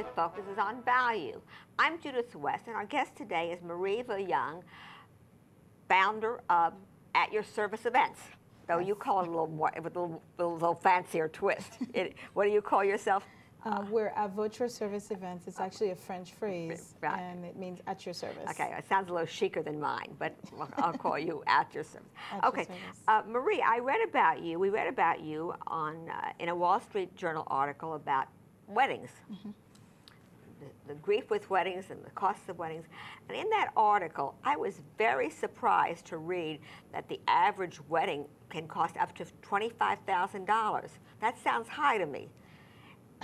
that focuses on value. I'm Judith West, and our guest today is Marie Vil-Young, founder of At Your Service Events. Though you call it a little more, with a little fancier twist. What do you call yourself? We're at Votre Service Events. It's actually a French phrase, right, and it means at your service. Okay, it sounds a little chicer than mine, but I'll call you at your service. At okay, your service. Marie, I read about you. We read about you on in a Wall Street Journal article about weddings, the grief with weddings and the costs of weddings. And in that article, I was very surprised to read that the average wedding can cost up to $25,000. That sounds high to me.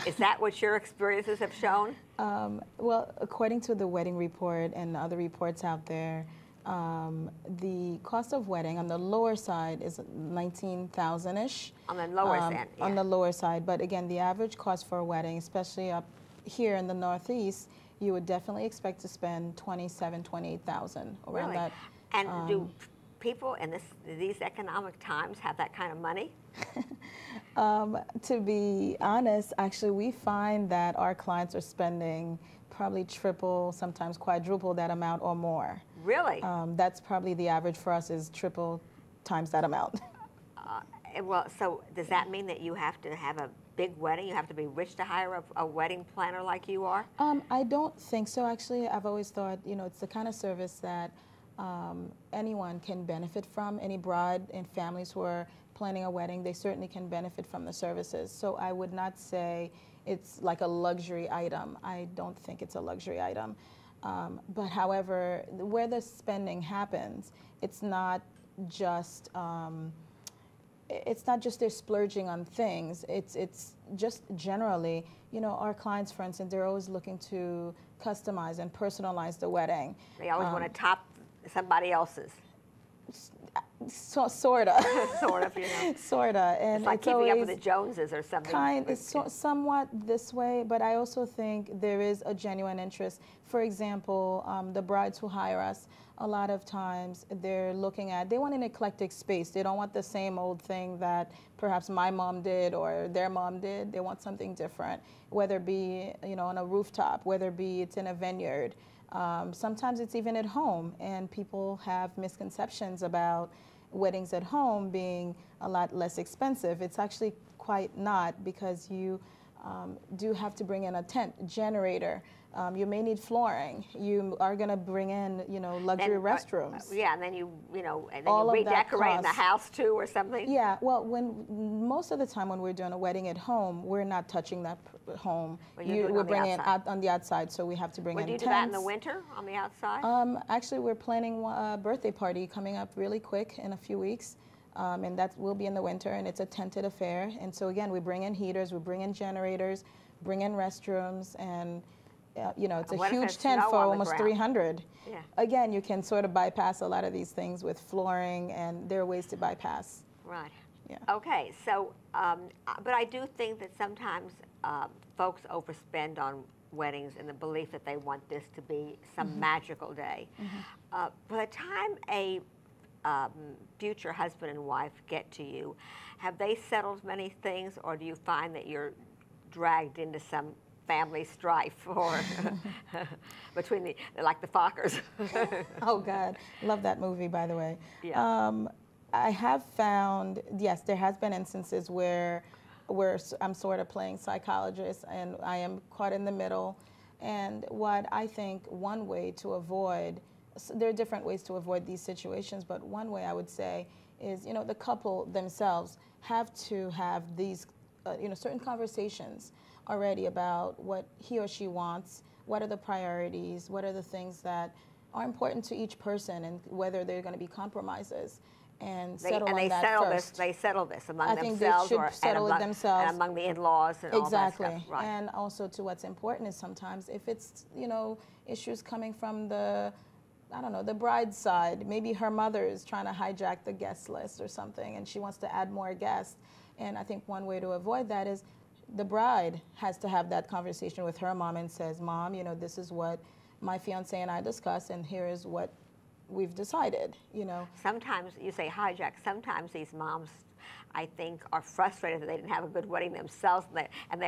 Is that what your experiences have shown? Well, according to the wedding report and other reports out there, the cost of wedding on the lower side is $19,000-ish. On the lower end, yeah. On the lower side, but again, the average cost for a wedding, especially up here in the Northeast, you would definitely expect to spend $27,000, $28,000 around really? that. And do people in these economic times have that kind of money? To be honest, actually, we find that our clients are spending probably triple, sometimes quadruple that amount or more. Really? That's probably the average for us is triple times that amount. Well, so does that mean that you have to have a big wedding? You have to be rich to hire a wedding planner like you are? I don't think so, actually. I've always thought, you know, it's the kind of service that anyone can benefit from. Any bride and families who are planning a wedding, they certainly can benefit from the services. So I would not say it's like a luxury item. I don't think it's a luxury item. But however, where the spending happens, it's not just they're splurging on things. It's just generally, you know, our clients, for instance, they're always looking to customize and personalize the wedding. They always want to top somebody else's. Sorta. Sort of, you know. Sorta. And it's like keeping up with the Joneses or something. Somewhat this way, but I also think there is a genuine interest. For example, the brides who hire us, a lot of times they want an eclectic space. They don't want the same old thing that perhaps my mom did or their mom did. They want something different, whether it be, you know, on a rooftop, whether it be it's in a vineyard. Sometimes it's even at home, and people have misconceptions about weddings at home being a lot less expensive. It's actually quite not, because you do have to bring in a tent, generator. You may need flooring. You are going to bring in, you know, luxury restrooms. Yeah, and then you redecorate the house too, or something. Yeah, well, most of the time when we're doing a wedding at home, we're not touching that home. We're bringing it out on the outside, so we have to bring in tents. Do you do that in the winter on the outside? Actually, we're planning a birthday party coming up really quick in a few weeks. And that will be in the winter, and it's a tented affair. And so again, we bring in heaters, we bring in generators, bring in restrooms, and you know, it's a huge tent for almost 300. Yeah. Again, you can sort of bypass a lot of these things with flooring, and there are ways to bypass. Right. Yeah. Okay, so, but I do think that sometimes folks overspend on weddings in the belief that they want this to be some magical day. By the time a future husband and wife get to you, have they settled many things, or do you find that you're dragged into some family strife or between the Fockers? Oh God, love that movie, by the way. Yeah. I have found, yes, there has been instances where I'm sort of playing psychologist and I am caught in the middle. And what I think one way to avoid, so there are different ways to avoid these situations, but one way I would say is, you know, the couple themselves have to have these, you know, certain conversations already about what he or she wants, what are the priorities, what are the things that are important to each person, and whether there are going to be compromises, and settle on that first. They settle this among themselves, I think they should settle it themselves, and among the in-laws and exactly. all that stuff. Right. And also, to what's important is sometimes if it's, you know, issues coming from the, I don't know, the bride's side, maybe her mother is trying to hijack the guest list or something, and she wants to add more guests. And I think one way to avoid that is the bride has to have that conversation with her mom and says, Mom, you know, this is what my fiance and I discussed, and here is what we've decided, you know. Sometimes you say hijack. Sometimes these moms, I think, are frustrated that they didn't have a good wedding themselves, and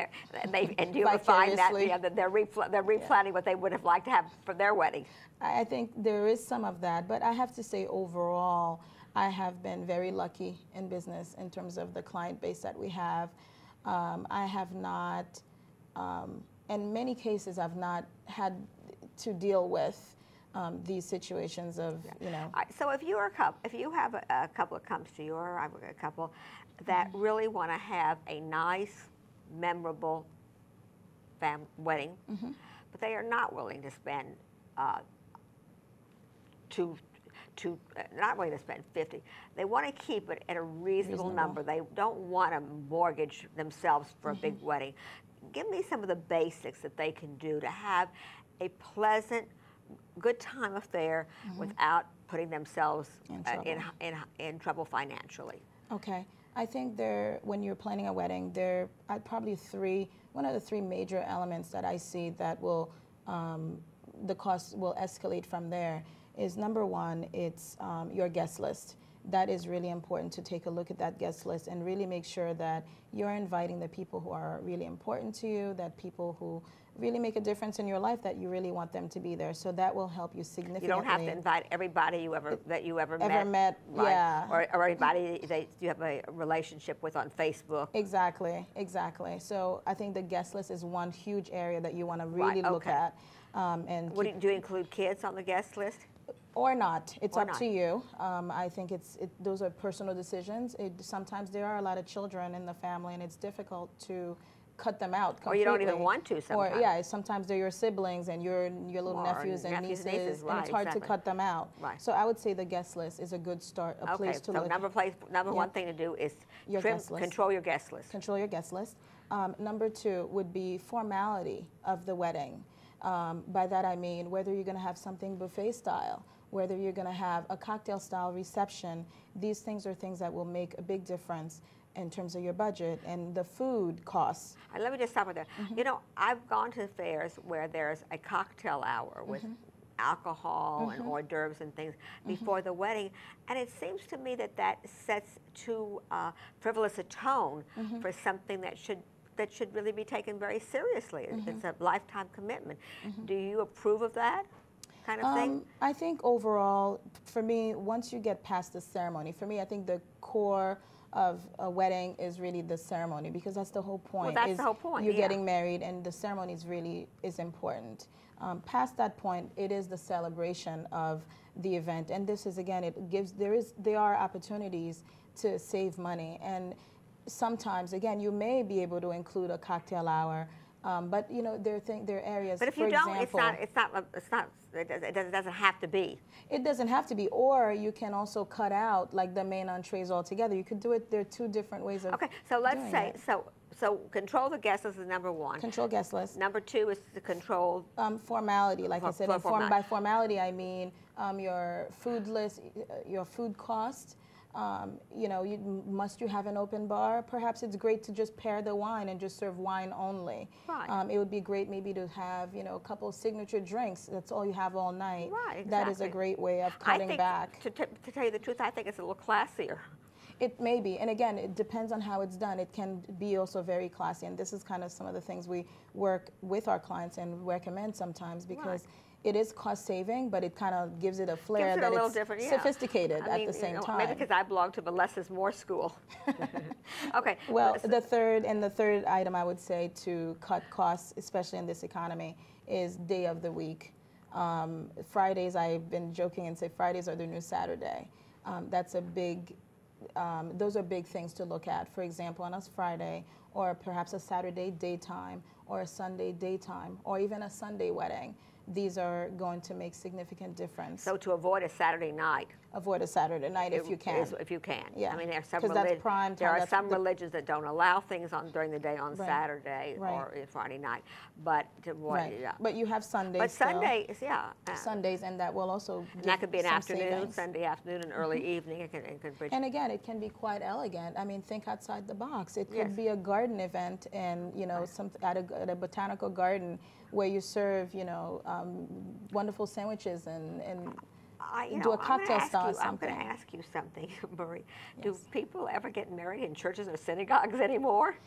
do you ever find that that they're replanning what they would have liked to have for their wedding? I think there is some of that, but I have to say overall, I have been very lucky in business in terms of the client base that we have. I have not, in many cases, I've not had to deal with these situations of, you know. So if you have a couple that comes to you, or I have a couple that really want to have a nice, memorable wedding, but they are not willing to spend not willing to spend 50. They want to keep it at a reasonable number. They don't want to mortgage themselves for a big wedding. Give me some of the basics that they can do to have a pleasant, good time affair without putting themselves in trouble financially. Okay. I think when you're planning a wedding, there are probably one of the three major elements that I see that will, the cost will escalate from there is, number one, it's your guest list. That is really important, to take a look at that guest list and really make sure that you're inviting the people who are really important to you, that people who really make a difference in your life, that you really want them to be there. So that will help you significantly. You don't have to invite everybody that you ever met. Right? Yeah. Or everybody that you have a relationship with on Facebook. Exactly, exactly. So I think the guest list is one huge area that you want to really look at. And do you include kids on the guest list? Or not. It's up to you. I think those are personal decisions. Sometimes there are a lot of children in the family, and it's difficult to cut them out completely. Or you don't even want to sometimes. Or sometimes they're your siblings and your little nephews and nieces, and it's hard to cut them out. Right. So I would say the guest list is a good start, a place to look. Number one thing to do is control your guest list. Control your guest list. Number two would be formality of the wedding. By that I mean whether you're going to have something buffet style, whether you're going to have a cocktail style reception. These things are things that will make a big difference in terms of your budget and the food costs. Let me just stop with that. You know, I've gone to fairs where there's a cocktail hour with alcohol and hors d'oeuvres and things before the wedding, and it seems to me that sets too frivolous a tone for something that should really be taken very seriously. It's a lifetime commitment. Do you approve of that kind of thing? I think overall, for me, once you get past the ceremony, for me, I think the core of a wedding is really the ceremony, because that's the whole point. Well, that's the whole point. You're getting married, and the ceremony is important. Past that point, it is the celebration of the event, and this is, again, there are opportunities to save money, and sometimes, again, you may be able to include a cocktail hour, but you know, there are areas. But if you don't, it doesn't have to be. It doesn't have to be, or you can also cut out like the main entrees altogether. You could do it. There are two different ways of. Okay, so let's say so control the guest list is number one. Control guest list. Number two is to control formality. Like I said, by formality I mean your food list, your food cost. You know, must you have an open bar? Perhaps it's great to just pair the wine and just serve wine only. Right. It would be great maybe to have, you know, a couple of signature drinks. That's all you have all night. Right, exactly. That is a great way of cutting back. To tell you the truth, I think it's a little classier. It may be, and again, it depends on how it's done. It can be also very classy, and this is kind of some of the things we work with our clients and recommend sometimes, because it is cost saving, but it kind of gives it a flair that it's sophisticated at the same time. Maybe because I belong to the less is more school. Okay. Well, the third item I would say to cut costs, especially in this economy, is day of the week. Fridays, I've been joking and say Fridays are the new Saturday. That's a big, those are big things to look at. For example, on a Friday, or perhaps a Saturday daytime, or a Sunday daytime, or even a Sunday wedding. These are going to make significant difference. So to avoid a Saturday night. Avoid a Saturday night if you can. If you can. Yeah. I mean, there are some religions that don't allow things during the day on Saturday or Friday night, but to avoid But you have Sundays. But Sundays, Sundays, and that will also. And that could be an afternoon, Sunday afternoon, and early evening. And again, it can be quite elegant. I mean, think outside the box. It could be a garden event, and you know, at a botanical garden where you serve, you know, wonderful sandwiches and do a cocktail style or I'm something. going to ask you something, Marie. Yes. Do people ever get married in churches or synagogues anymore?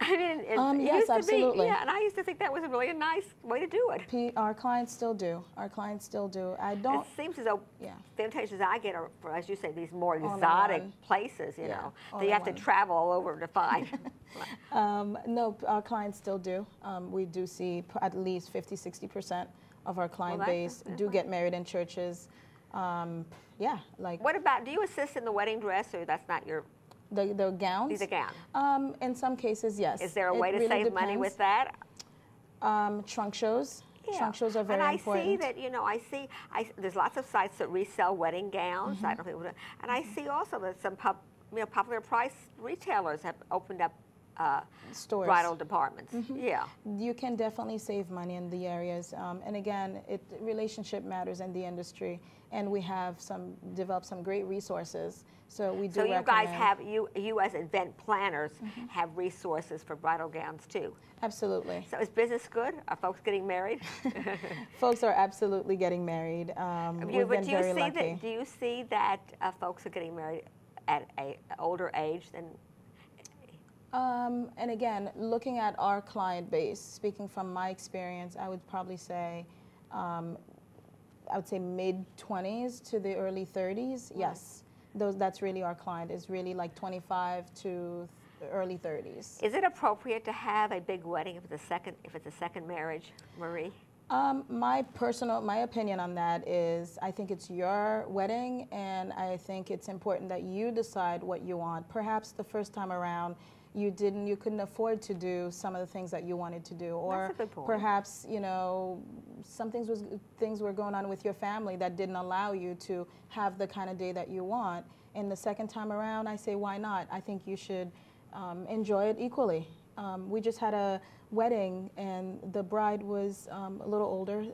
I mean, it Yes, used to absolutely. be, yeah, and I used to think that was a really nice way to do it. Our clients still do. Our clients still do. I don't. It seems as though Yeah. the invitations I get are, for, as you say, these more All in exotic one. places, you Yeah, know, all that you in have to one. travel all over to find. No, our clients still do. We do see at least 50–60% of our client base do get married in churches. Yeah, like. What about, do you assist in the wedding dress, or that's not your? The gowns? These are gowns. In some cases, yes. Is there a way to really save money with that? Trunk shows. Yeah. Trunk shows are very important. And I see that, you know, there's lots of sites that resell wedding gowns. I don't think, and I see also that some popular price retailers have opened up stores, bridal departments. Yeah. You can definitely save money in the areas. And again, relationship matters in the industry, and we have developed some great resources. So we do. So you guys have you as event planners have resources for bridal gowns too. Absolutely. So is business good? Are folks getting married? Folks are absolutely getting married. We've been very lucky. Do you see that folks are getting married at an older age than? And again, looking at our client base, speaking from my experience, I would probably say, I would say mid-20s to the early 30s. Right. Yes, that's really our client. Is really like 25 to early 30s. Is it appropriate to have a big wedding if it's a second marriage, Marie? My opinion on that is I think it's your wedding, and I think it's important that you decide what you want. Perhaps the first time around you couldn't afford to do some of the things that you wanted to do, or that's a good point. Perhaps, you know, things were going on with your family that didn't allow you to have the kind of day that you want. And the second time around, I say, why not? I think you should enjoy it equally. We just had a wedding, and the bride was a little older,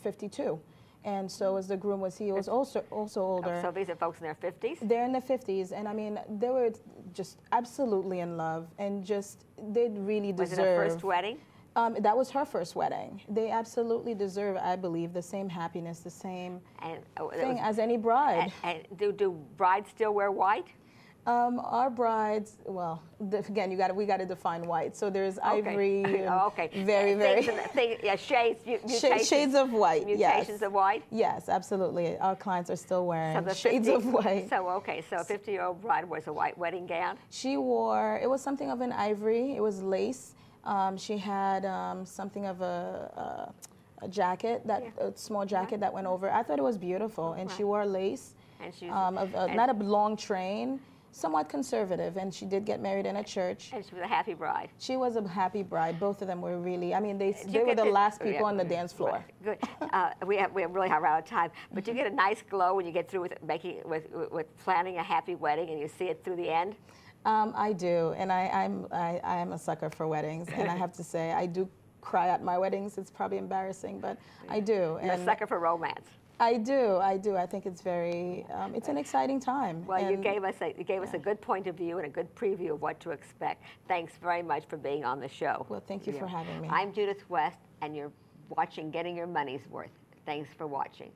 52. And so as the groom was, he was also older. So these are folks in their 50s? They're in their 50s, and I mean, they were just absolutely in love, and just, they really deserve. Was it her first wedding? That was her first wedding. They absolutely deserve, I believe, the same happiness, the same thing as any bride. And do brides still wear white? Our brides, well, again, we got to define white. So there's ivory, very, shades, shades of white. Mutations of white. Yes, absolutely. Our clients are still wearing shades of white. So a 50-year-old bride wears a white wedding gown. She wore, it was something of an ivory. It was lace. She had something of a jacket, a small jacket that went over. I thought it was beautiful, and she wore lace. And she's not a long train. Somewhat conservative, and she did get married in a church. And she was a happy bride. She was a happy bride. Both of them were really, I mean, they were the last people on the dance floor. Good. We really have out of time, but you get a nice glow when you get through with planning a happy wedding, and you see it through the end. I do, and I am a sucker for weddings, and I have to say I do cry at my weddings. It's probably embarrassing, but I do. You're a sucker for romance. I do. I think it's very, it's an exciting time. Well, you gave us a good point of view and a good preview of what to expect. Thanks very much for being on the show. Well, thank you for having me. I'm Judith West, and you're watching Getting Your Money's Worth. Thanks for watching.